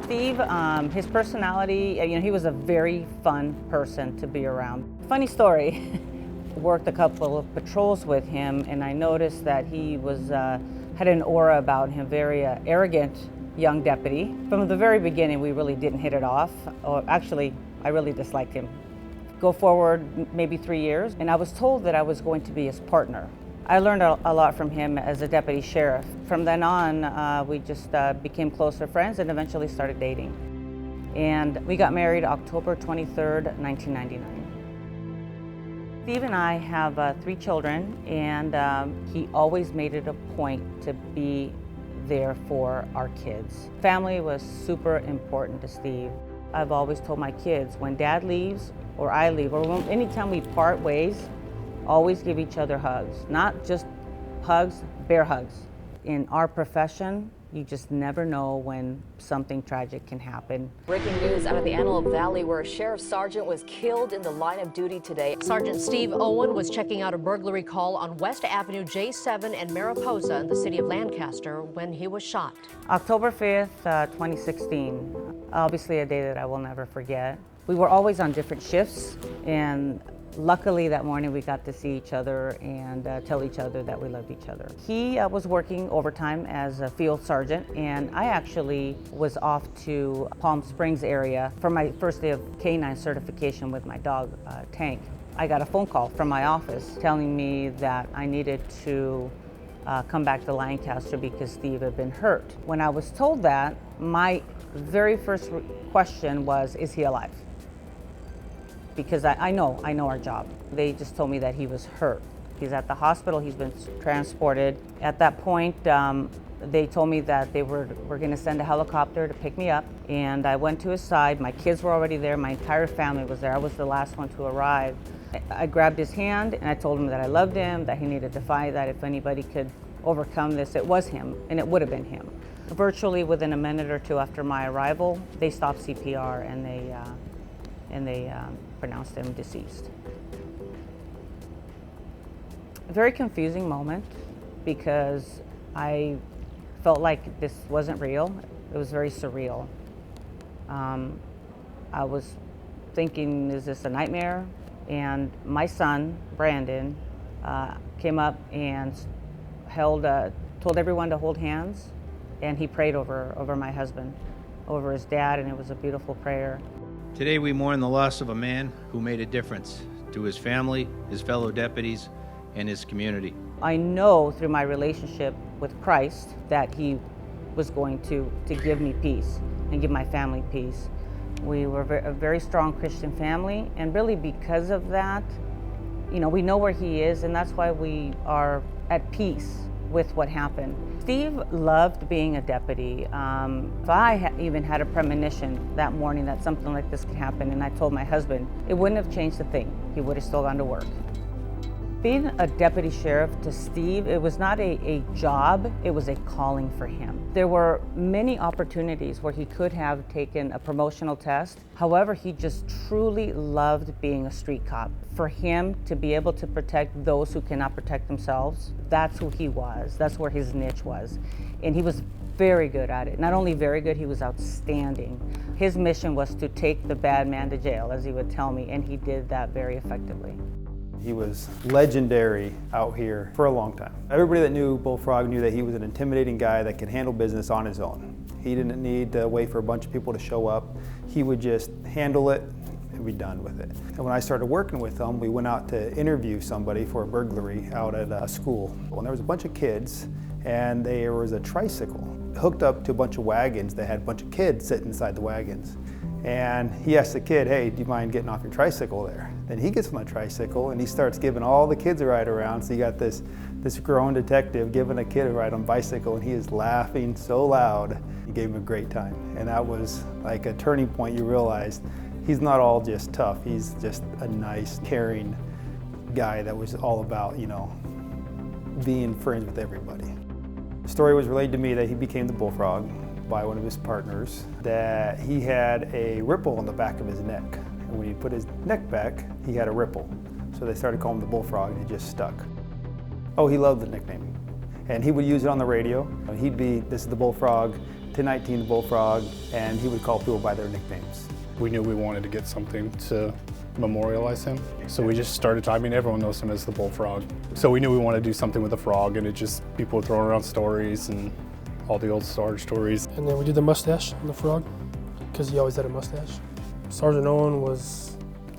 Steve, his personality, he was a very fun person to be around. Funny story, worked a couple of patrols with him, and I noticed that he was had an aura about him, very arrogant young deputy. From the very beginning, we really didn't hit it off. Or actually, I really disliked him. Go forward maybe 3 years, and I was told that I was going to be his partner. I learned a lot from him as a deputy sheriff. From then on, we just became closer friends and eventually started dating. And we got married October 23rd, 1999. Steve and I have 3 children, and he always made it a point to be there for our kids. Family was super important to Steve. I've always told my kids, when Dad leaves or I leave, or anytime we part ways, always give each other hugs. Not just hugs, bear hugs. In our profession, you just never know when something tragic can happen. Breaking news out of the Antelope Valley, where a sheriff's sergeant was killed in the line of duty today. Sergeant Steve Owen was checking out a burglary call on West Avenue J7 and Mariposa in the city of Lancaster when he was shot. October 5th, 2016. Obviously a day that I will never forget. We were always on different shifts, and luckily that morning we got to see each other and tell each other that we loved each other. He was working overtime as a field sergeant, and I actually was off to Palm Springs area for my first day of canine certification with my dog, Tank. I got a phone call from my office telling me that I needed to come back to Lancaster because Steve had been hurt. When I was told that, my very first question was, is he alive? Because I know our job. They just told me that he was hurt. He's at the hospital, he's been transported. At that point, they told me that they were gonna send a helicopter to pick me up, and I went to his side. My kids were already there, my entire family was there. I was the last one to arrive. I grabbed his hand and I told him that I loved him, that he needed to fight, that if anybody could overcome this, it was him, and it would have been him. Virtually within a minute or two after my arrival, they stopped CPR and they pronounced him deceased. A very confusing moment because I felt like this wasn't real. It was very surreal. I was thinking, is this a nightmare? And my son, Brandon, came up and told everyone to hold hands, and he prayed over my husband, over his dad, and it was a beautiful prayer. Today we mourn the loss of a man who made a difference to his family, his fellow deputies, and his community. I know through my relationship with Christ that he was going to give me peace and give my family peace. We were a very strong Christian family, and really because of that, we know where he is, and that's why we are at peace with what happened. Steve loved being a deputy. I even had a premonition that morning that something like this could happen, and I told my husband it wouldn't have changed a thing. He would have still gone to work. Being a deputy sheriff to Steve, it was not a job, it was a calling for him. There were many opportunities where he could have taken a promotional test. However, he just truly loved being a street cop. For him to be able to protect those who cannot protect themselves, that's who he was. That's where his niche was. And he was very good at it. Not only very good, he was outstanding. His mission was to take the bad man to jail, as he would tell me, and he did that very effectively. He was legendary out here for a long time. Everybody that knew Bullfrog knew that he was an intimidating guy that could handle business on his own. He didn't need to wait for a bunch of people to show up. He would just handle it and be done with it. And when I started working with him, we went out to interview somebody for a burglary out at a school. Well, there was a bunch of kids, and there was a tricycle hooked up to a bunch of wagons that had a bunch of kids sitting inside the wagons. And he asked the kid, hey, do you mind getting off your tricycle there? Then he gets on the tricycle and he starts giving all the kids a ride around. So you got this grown detective giving a kid a ride on a bicycle, and he is laughing so loud. He gave him a great time. And that was like a turning point. You realize he's not all just tough. He's just a nice, caring guy that was all about, being friends with everybody. The story was relayed to me that he became the Bullfrog by one of his partners, that he had a ripple on the back of his neck. And when he put his neck back, he had a ripple. So they started calling him the Bullfrog, and it just stuck. Oh, he loved the nickname. And he would use it on the radio. He'd be, this is the Bullfrog, to 19 the Bullfrog, and he would call people by their nicknames. We knew we wanted to get something to memorialize him, so we just started. I mean, everyone knows him as the Bullfrog, so we knew we wanted to do something with the frog, and it just people were throwing around stories and all the old Sarge stories. And then we did the mustache on the frog because he always had a mustache. Sergeant Owen was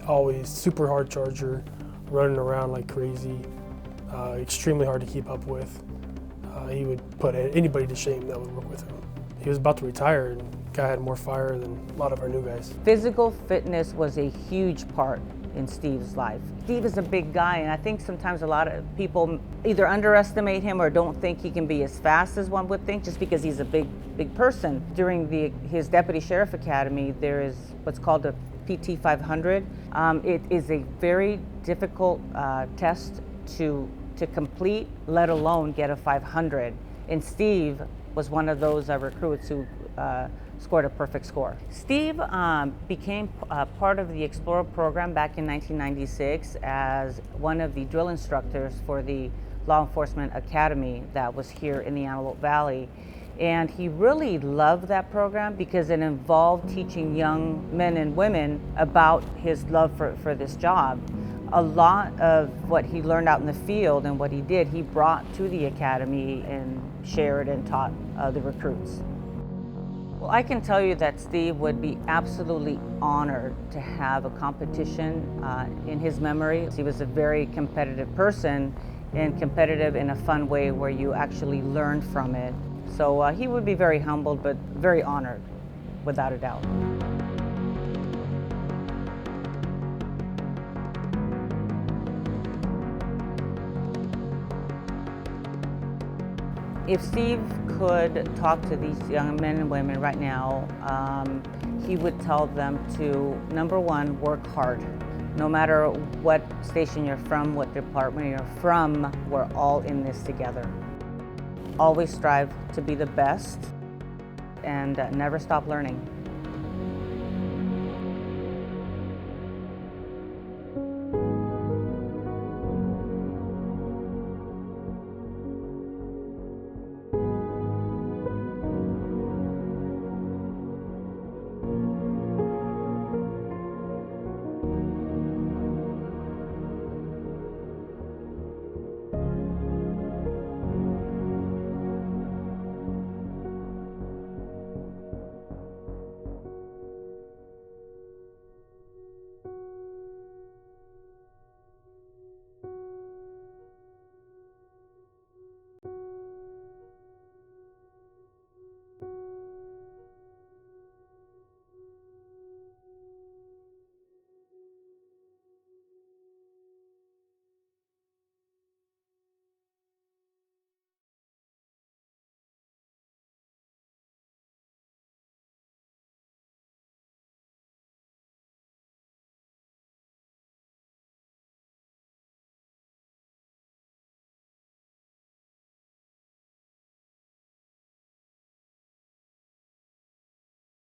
always super hard charger, running around like crazy, extremely hard to keep up with. He would put anybody to shame that would work with him. He was about to retire, and the guy had more fire than a lot of our new guys. Physical fitness was a huge part in Steve's life. Steve is a big guy, and I think sometimes a lot of people either underestimate him or don't think he can be as fast as one would think just because he's a big person. During his Deputy Sheriff Academy, there is what's called a PT 500. It is a very difficult test to complete, let alone get a 500. And Steve was one of those recruits who scored a perfect score. Steve became part of the Explorer program back in 1996 as one of the drill instructors for the Law Enforcement Academy that was here in the Antelope Valley. And he really loved that program because it involved teaching young men and women about his love for this job. A lot of what he learned out in the field and what he did, he brought to the academy and shared and taught the recruits. Well, I can tell you that Steve would be absolutely honored to have a competition in his memory. He was a very competitive person, and competitive in a fun way where you actually learned from it. So he would be very humbled, but very honored, without a doubt. If Steve could talk to these young men and women right now, he would tell them to, number one, work hard. No matter what station you're from, what department you're from, we're all in this together. Always strive to be the best and never stop learning.